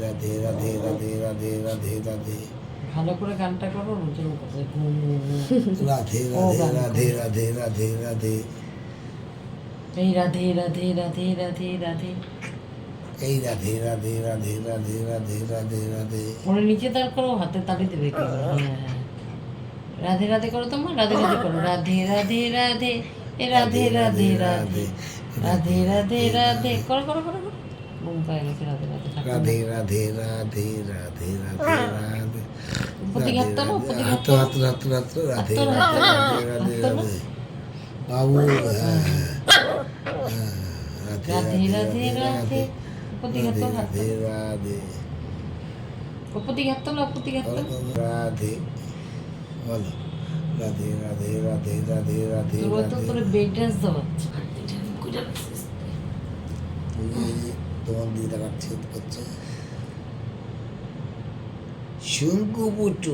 রাধে রাধে রাধে রাধে রাধে রাধে রাধে ভালো করে গানটা করো রুচুর কাছে রাধে রাধে রাধে রাধে রাধে রাধে এই রাধে রাধে রাধে রাধে রাধে এই রাধে রাধে রাধে রাধে রাধে রাধে রাধে ওরা নিচে দাঁড় করো হাতে তালি দেবে কি করে? হ্যাঁ রাধে রাধে করো তোমার রাধে রাধে করো রাধে রাধে রাধে এ রাধে রাধে রাধে রাধে রাধে রাধে করো করো করো করো ঘুম পায় গেছে রাধে রাধে রাধে রাধে রাধে রাধে রাধে রাধে উপতি হাত তোলো উপতি হাত হাত হাত হাত হাত রাধে রাধে রাধে রাধে রাধে বাবু রাধে রাধে রাধে উপতি হাত তোলো রাধে রাধে উপতি হাত তোলো উপতি হাত তোলো রাধে বলো রাধে রাধে রাধে রাধে রাধে তোর তো তোর বেড ড্যান্স দেওয়াচ্ছে তোমার দিদা কাটছে করছে শঙ্কু পুটু